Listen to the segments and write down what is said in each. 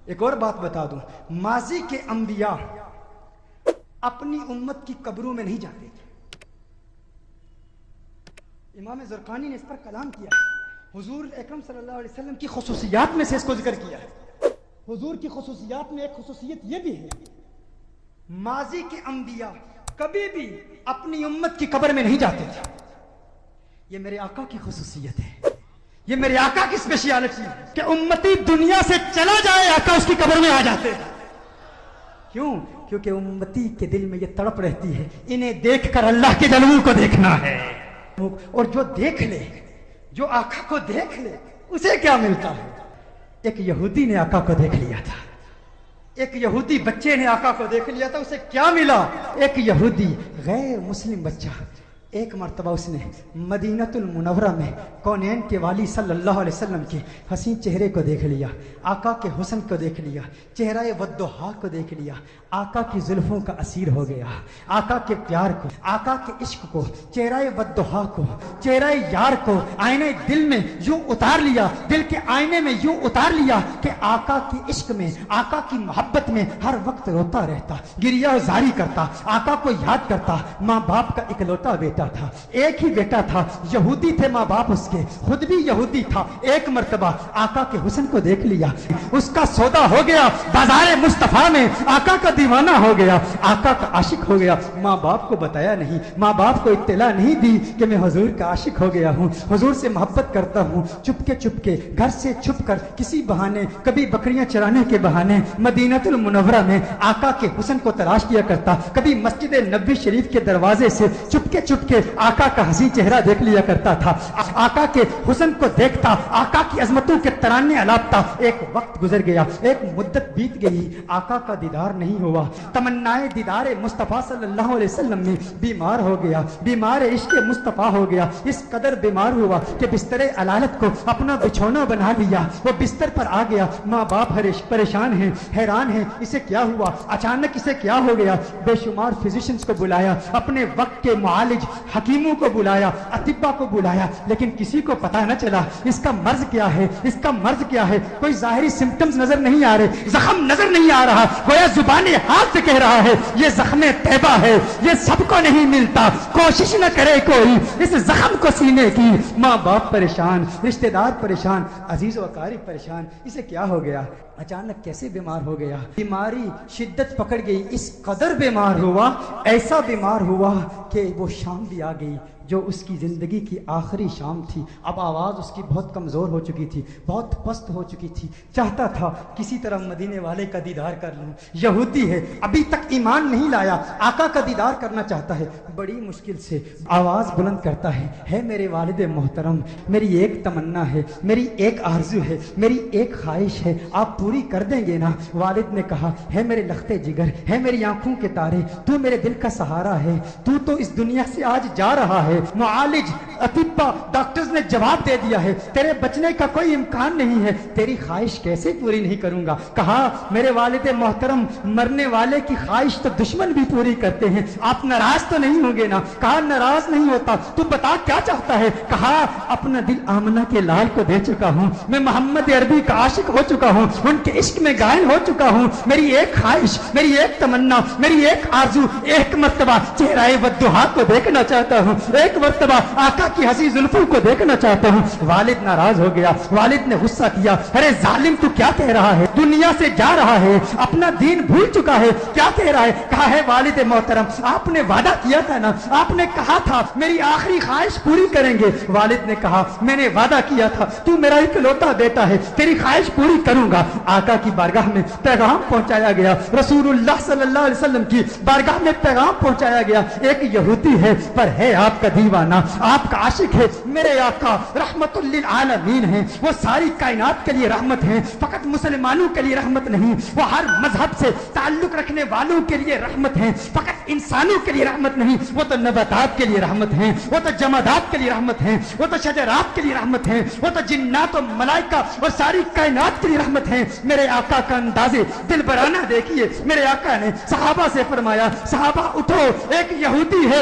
ایک اور بات بتا دوں، ماضی کے انبیاء اپنی امت کی قبروں میں نہیں جاتے تھے۔ امام زرقانی نے اس پر کلام کیا، حضور اکرم صلی اللہ علیہ وسلم کی خصوصیات میں سے اس کو ذکر کیا ہے۔ حضور کی خصوصیات میں ایک خصوصیت یہ بھی ہے، ماضی کے انبیاء کبھی بھی اپنی امت کی قبر میں نہیں جاتے تھے۔ یہ میرے آقا کی خصوصیت ہے، یہ میرے آقا کی اسپیشیالٹی ہے کہ امتی دنیا سے چلا جائے آقا اس کی قبر میں آ جاتے ہیں۔ کیوں؟ کیونکہ امتی کے دل میں یہ تڑپ رہتی ہے، انہیں دیکھ کر اللہ کے جلووں کو دیکھنا ہے، اور جو دیکھ لے، جو آقا کو دیکھ لے، اسے کیا ملتا ہے؟ ایک یہودی نے آقا کو دیکھ لیا تھا، ایک یہودی بچے نے آقا کو دیکھ لیا تھا، اسے کیا ملا؟ ایک یہودی غیر مسلم بچہ ایک مرتبہ اس نے مدینۃ المنورہ میں کونین کے والی صلی اللہ علیہ وسلم کے حسین چہرے کو دیکھ لیا، آقا کے حسن کو دیکھ لیا، چہرہ والضحیٰ کو دیکھ لیا، آقا کی زلفوں کا اسیر ہو گیا، آقا کے پیار کو، آقا کے عشق کو، چہرہ والضحیٰ کو، چہرہ یار کو آئینہ دل میں یوں اتار لیا، دل کے آئینے میں یوں اتار لیا کہ آقا کی عشق میں، آقا کی محبت میں ہر وقت روتا رہتا، گریہ زاری کرتا، آقا کو یاد کرتا۔ ماں باپ کا اکلوتا بیٹا تھا، ایک ہی بیٹا تھا، یہودی تھے ماں باپ اس کے، خود بھی یہودی تھا۔ ایک مرتبہ آقا کے حسن کو دیکھ لیا، اس کا سودا ہو گیا، بازار مصطفیٰ میں آقا کا دیوانہ ہو گیا، آقا کا عاشق ہو گیا۔ ماں باپ کو بتایا نہیں، ماں باپ کو اطلاع نہیں دی کہ میں حضور کا عاشق ہو گیا ہوں، حضور سے محبت کرتا ہوں۔ چپ کے گھر سے چھپ کر کسی بہانے، کبھی بکریاں چرانے کے بہانے مدینۃ المنورہ میں آقا کے حسن کو تلاش کیا کرتا، کبھی مسجد نبوی شریف کے دروازے سے چپ کے آقا کا حسین چہرہ دیکھ لیا کرتا تھا، آقا کے حسن کو دیکھتا، آقا کی عظمتوں کے ترانے الاپتا۔ ایک وقت گزر گیا، ایک مدت بیت گئی، آقا کا دیدار نہیں ہوا، تمنائے دیدار مصطفیٰ صلی اللہ علیہ وسلم میں بیمار ہو گیا، بیمار عشق مصطفیٰ ہو گیا، اس قدر بیمار ہوا کہ بستر علالت کو اپنا بچھونا بنا لیا، وہ بستر پر آ گیا۔ ماں باپ پریشان ہیں، حیران ہیں، اسے کیا ہوا، اچانک اسے کیا ہو گیا؟ بے شمار فزیشنز کو بلایا، اپنے وقت کے معالج حکیموں کو بلایا، اطباء کو بلایا، لیکن کسی کو پتہ نہ چلا اس کا مرض کیا ہے، اس کا مرض کیا ہے۔ کوئی ظاہری سمپٹمز نظر نہیں آ رہے، زخم نظر نہیں آ رہا، گویا زبان ہاتھ سے کہہ رہا ہے یہ زخم طیبہ ہے، یہ سب کو نہیں ملتا، کوشش نہ کرے کوئی اس زخم کو سینے کی۔ ماں باپ پریشان، رشتہ دار پریشان، عزیز و اقارب پریشان، اسے کیا ہو گیا؟ اچانک کیسے بیمار ہو گیا؟ بیماری شدت پکڑ گئی، اس قدر بیمار ہوا، ایسا بیمار ہوا کہ وہ شام بھی آ گئی جو اس کی زندگی کی آخری شام تھی۔ اب آواز اس کی بہت کمزور ہو چکی تھی، بہت پست ہو چکی تھی، چاہتا تھا کسی طرح مدینے والے کا دیدار کر لوں۔ یہودی ہے، ابھی تک ایمان نہیں لایا، آقا کا دیدار کرنا چاہتا ہے، بڑی مشکل سے آواز بلند کرتا ہے میرے والد محترم، میری ایک تمنا ہے، میری ایک آرزو ہے، میری ایک خواہش ہے، آپ پوری کر دیں گے نا؟ والد نے کہا ہے میرے لختے جگر، ہے میری آنکھوں کے تارے، تو میرے دل کا سہارا ہے، تو اس دنیا سے آج جا رہا ہے۔ معالج، اطباء، ڈاکٹرز نے جواب دے دیا ہے تیرے بچنے کا کوئی امکان نہیں ہے، تیری خواہش کیسے پوری نہیں کروں گا؟ کہا میرے والد محترم، مرنے والے کی خواہش تو دشمن بھی پوری کرتے ہیں، آپ ناراض تو نہیں ہوں گے نا؟ کہا ناراض نہیں ہوتا، تو بتا کیا چاہتا ہے؟ کہا اپنا دل آمنہ کے لال کو دے چکا ہوں، میں محمد عربی کا عاشق ہو چکا ہوں، ان کے عشق میں گائل ہو چکا ہوں، میری ایک خواہش، میری ایک تمنا، میری ایک آرزو، ایک مرتبہ چہرہ والضحیٰ کو دیکھنا چاہتا ہوں، ایک مرتبہ آقا کی حسین زلفوں کو دیکھنا چاہتا ہوں۔ والد ناراض ہو گیا، والد نے غصہ کیا، ارے ظالم تو کیا کہہ رہا ہے؟ دنیا سے جا رہا ہے، اپنا دین بھول چکا ہے، کیا کہہ رہا ہے؟ کہا ہے والد محترم، آپ نے وعدہ کیا تھا نا، آپ نے کہا تھا میری آخری خواہش پوری کریں گے۔ والد نے کہا میں نے وعدہ کیا تھا، تو میرا اکلوتا بیٹا ہے، تیری خواہش پوری کروں گا۔ آقا کی بارگاہ میں پیغام پہنچایا گیا، رسول اللہ صلی اللہ علیہ وسلم کی بارگاہ میں پیغام پہنچایا گیا، ایک یہودی ہے پر ہے آپ کا دیوانہ، آپ کا عاشق ہے، میرے آقا رحمت للعالمین ہیں، وہ ساری کائنات کے لیے رحمت ہیں، فقط مسلمانوں کے لیے رحمت نہیں، وہ ہر مذہب سے تعلق رکھنے والوں کے لیے رحمت ہیں، فقط انسانوں کے لیے رحمت نہیں، وہ تو نباتات کے لیے رحمت ہیں، وہ تو جمادات کے لیے رحمت ہیں، وہ تو شجرات کے لیے رحمت ہیں، وہ تو جنات و ملائکہ اور ساری کائنات کے لیے رحمت ہیں۔ میرے آقا کا انداز دل برانہ دیکھیے، میرے آقا نے صحابہ سے فرمایا صحابہ اٹھو، ایک یہودی ہے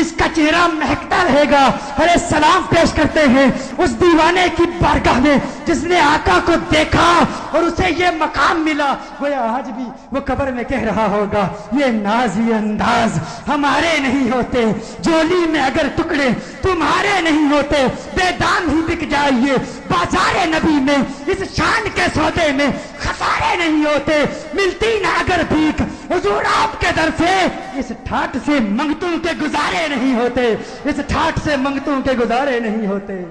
اس کا چہرہ مہکتا رہے گا. ارے سلام پیش کرتے ہیں اس دیوانے کی بارگاہ میں جس نے آقا کو دیکھا اور اسے یہ مقام ملا. گویا آج بھی وہ قبر میں کہہ رہا ہوگا یہ ناز یہ انداز ہمارے نہیں ہوتے, جولی میں اگر ٹکڑے تمہارے نہیں ہوتے, بے دام ہی بک جائیے بازار نبی میں, اس شان کے سودے میں خسارے نہیں ہوتے, ملتی نہ اگر بھیک حضور آپ کے در سے, اس ٹھاٹ سے منگتوں کے گزارے نہیں ہوتے, اس ٹھاٹ سے منگتوں کے گزارے نہیں ہوتے.